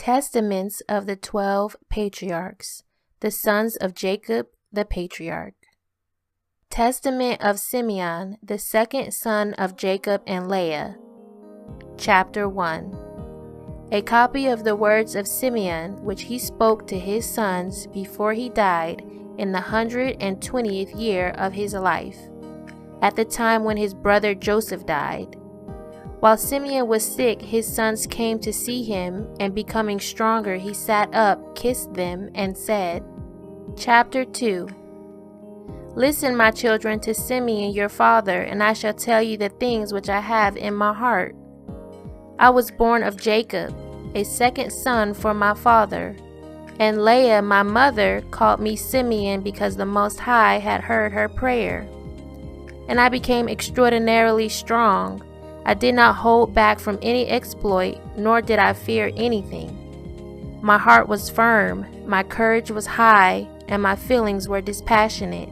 Testaments of the 12 Patriarchs, the sons of Jacob the Patriarch. Testament of Simeon, the second son of Jacob and Leah. Chapter 1. A copy of the words of Simeon, which he spoke to his sons before he died in the 120th year of his life, at the time when his brother Joseph died. While Simeon was sick, his sons came to see him, and becoming stronger, he sat up, kissed them, and said, Chapter 2. Listen, my children, to Simeon your father, and I shall tell you the things which I have in my heart. I was born of Jacob, a second son for my father, and Leah, my mother, called me Simeon because the Most High had heard her prayer. And I became extraordinarily strong. I did not hold back from any exploit, nor did I fear anything. My heart was firm, my courage was high, and my feelings were dispassionate.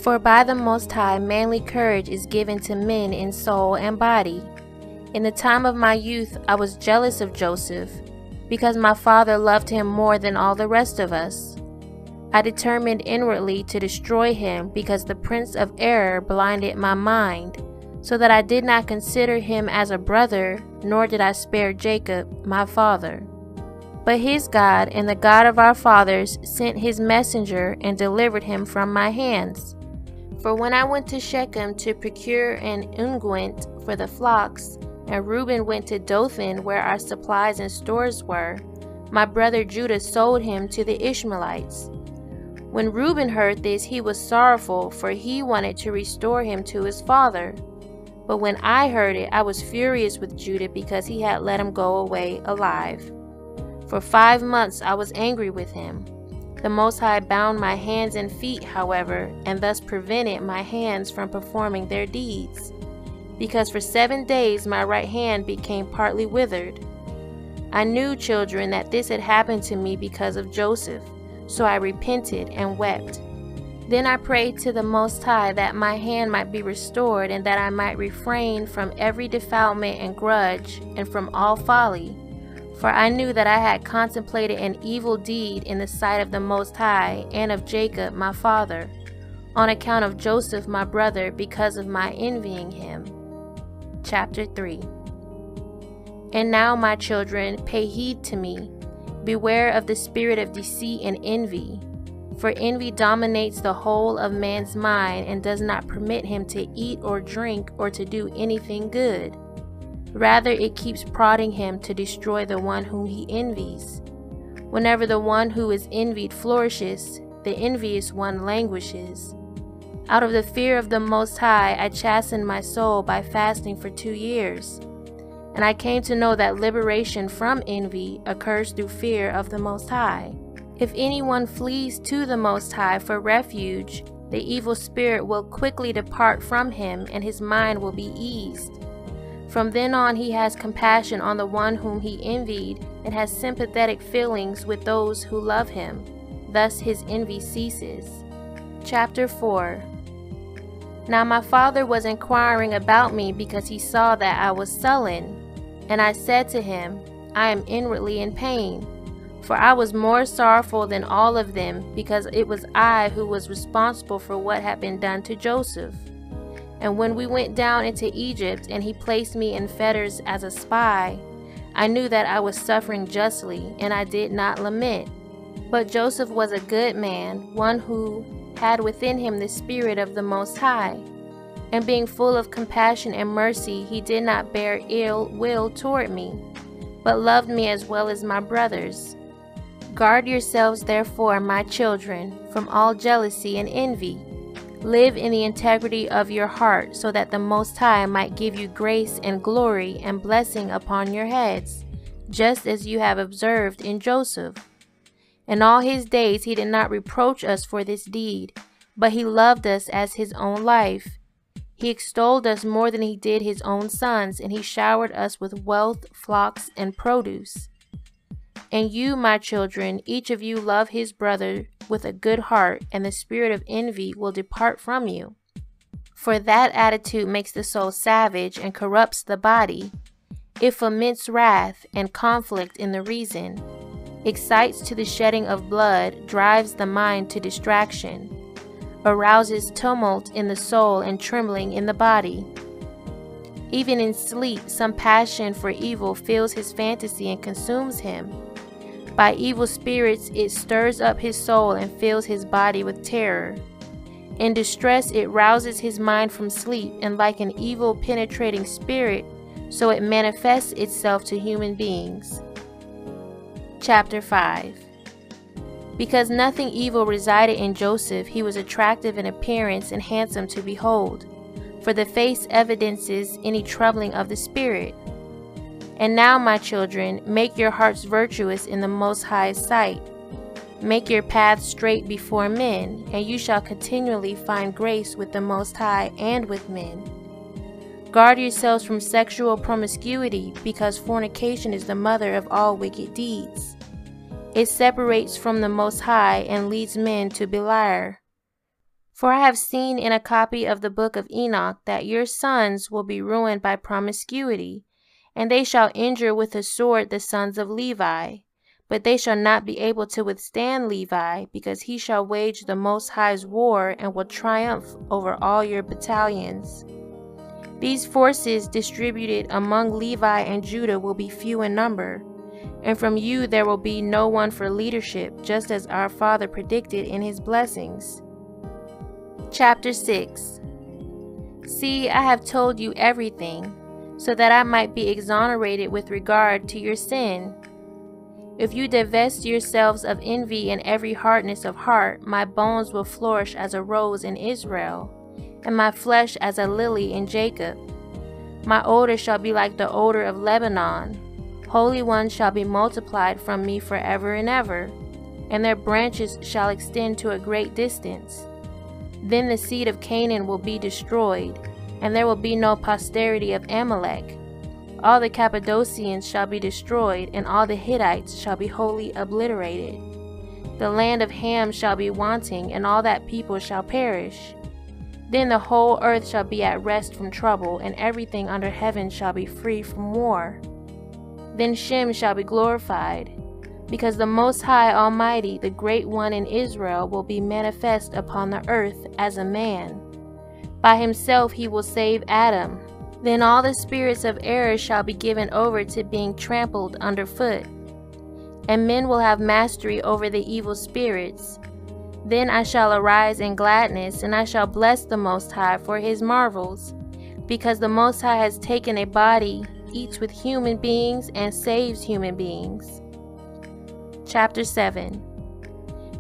For by the Most High manly courage is given to men in soul and body. In the time of my youth I was jealous of Joseph, because my father loved him more than all the rest of us. I determined inwardly to destroy him, because the prince of error blinded my mind, so that I did not consider him as a brother, nor did I spare Jacob, my father. But his God and the God of our fathers sent his messenger and delivered him from my hands. For when I went to Shechem to procure an unguent for the flocks, and Reuben went to Dothan where our supplies and stores were, my brother Judah sold him to the Ishmaelites. When Reuben heard this, he was sorrowful, for he wanted to restore him to his father. But when I heard it, I was furious with Judah because he had let him go away alive. For 5 months I was angry with him. The Most High bound my hands and feet, however, and thus prevented my hands from performing their deeds, because for 7 days my right hand became partly withered. I knew, children, that this had happened to me because of Joseph, so I repented and wept. Then I prayed to the Most High that my hand might be restored, and that I might refrain from every defilement and grudge, and from all folly. For I knew that I had contemplated an evil deed in the sight of the Most High and of Jacob my father, on account of Joseph my brother, because of my envying him. Chapter 3. And now, my children, pay heed to me. Beware of the spirit of deceit and envy. For envy dominates the whole of man's mind and does not permit him to eat or drink or to do anything good. Rather, it keeps prodding him to destroy the one whom he envies. Whenever the one who is envied flourishes, the envious one languishes. Out of the fear of the Most High, I chastened my soul by fasting for 2 years. And I came to know that liberation from envy occurs through fear of the Most High. If anyone flees to the Most High for refuge, the evil spirit will quickly depart from him, and his mind will be eased. From then on he has compassion on the one whom he envied, and has sympathetic feelings with those who love him. Thus his envy ceases. Chapter 4. Now my father was inquiring about me because he saw that I was sullen. And I said to him, I am inwardly in pain. For I was more sorrowful than all of them, because it was I who was responsible for what had been done to Joseph. And when we went down into Egypt, and he placed me in fetters as a spy, I knew that I was suffering justly, and I did not lament. But Joseph was a good man, one who had within him the spirit of the Most High. And being full of compassion and mercy, he did not bear ill will toward me, but loved me as well as my brothers. Guard yourselves, therefore, my children, from all jealousy and envy. Live in the integrity of your heart, so that the Most High might give you grace and glory and blessing upon your heads, just as you have observed in Joseph. In all his days he did not reproach us for this deed, but he loved us as his own life. He extolled us more than he did his own sons, and he showered us with wealth, flocks, and produce. And you, my children, each of you love his brother with a good heart, and the spirit of envy will depart from you. For that attitude makes the soul savage and corrupts the body. It foments wrath and conflict in the reason, excites to the shedding of blood, drives the mind to distraction, arouses tumult in the soul and trembling in the body. Even in sleep, some passion for evil fills his fantasy and consumes him. By evil spirits, it stirs up his soul and fills his body with terror. In distress, it rouses his mind from sleep, and like an evil penetrating spirit, so it manifests itself to human beings. Chapter 5. Because nothing evil resided in Joseph, he was attractive in appearance and handsome to behold, for the face evidences any troubling of the spirit. And now, my children, make your hearts virtuous in the Most High's sight. Make your paths straight before men, and you shall continually find grace with the Most High and with men. Guard yourselves from sexual promiscuity, because fornication is the mother of all wicked deeds. It separates from the Most High and leads men to Beliar. For I have seen in a copy of the book of Enoch that your sons will be ruined by promiscuity, and they shall injure with a sword the sons of Levi. But they shall not be able to withstand Levi, because he shall wage the Most High's war and will triumph over all your battalions. These forces distributed among Levi and Judah will be few in number, and from you there will be no one for leadership, just as our father predicted in his blessings. Chapter 6. See, I have told you everything, so that I might be exonerated with regard to your sin. If you divest yourselves of envy and every hardness of heart, my bones will flourish as a rose in Israel, and my flesh as a lily in Jacob. My odor shall be like the odor of Lebanon. Holy ones shall be multiplied from me forever and ever, and their branches shall extend to a great distance. Then the seed of Canaan will be destroyed, and there will be no posterity of Amalek. All the Cappadocians shall be destroyed, and all the Hittites shall be wholly obliterated. The land of Ham shall be wanting, and all that people shall perish. Then the whole earth shall be at rest from trouble, and everything under heaven shall be free from war. Then Shem shall be glorified, because the Most High Almighty, the Great One in Israel, will be manifest upon the earth as a man. By himself he will save Adam. Then all the spirits of error shall be given over to being trampled underfoot, and men will have mastery over the evil spirits. Then I shall arise in gladness, and I shall bless the Most High for his marvels, because the Most High has taken a body, eats with human beings, and saves human beings. Chapter 7.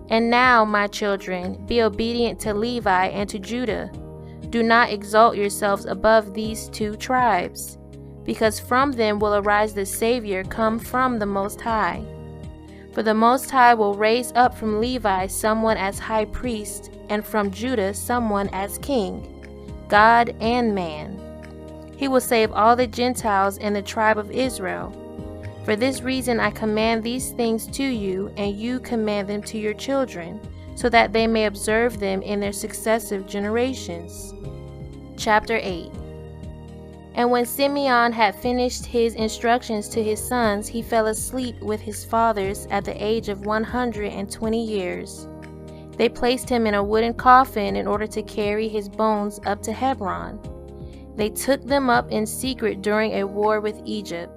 And now, my children, be obedient to Levi and to Judah. Do not exalt yourselves above these two tribes, because from them will arise the Savior come from the Most High. For the Most High will raise up from Levi someone as high priest, and from Judah someone as king, God and man. He will save all the Gentiles in the tribe of Israel. For this reason I command these things to you, and you command them to your children, so that they may observe them in their successive generations. Chapter 8. And when Simeon had finished his instructions to his sons, he fell asleep with his fathers at the age of 120 years. They placed him in a wooden coffin in order to carry his bones up to Hebron. They took them up in secret during a war with Egypt.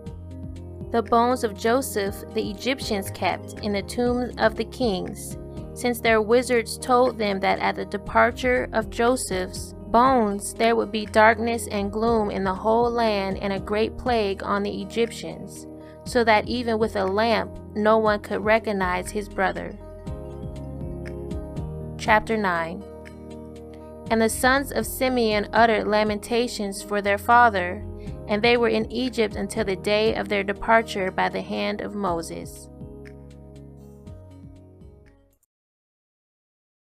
The bones of Joseph the Egyptians kept in the tombs of the kings, since their wizards told them that at the departure of Joseph's bones there would be darkness and gloom in the whole land and a great plague on the Egyptians, so that even with a lamp no one could recognize his brother. Chapter 9. And the sons of Simeon uttered lamentations for their father, and they were in Egypt until the day of their departure by the hand of Moses.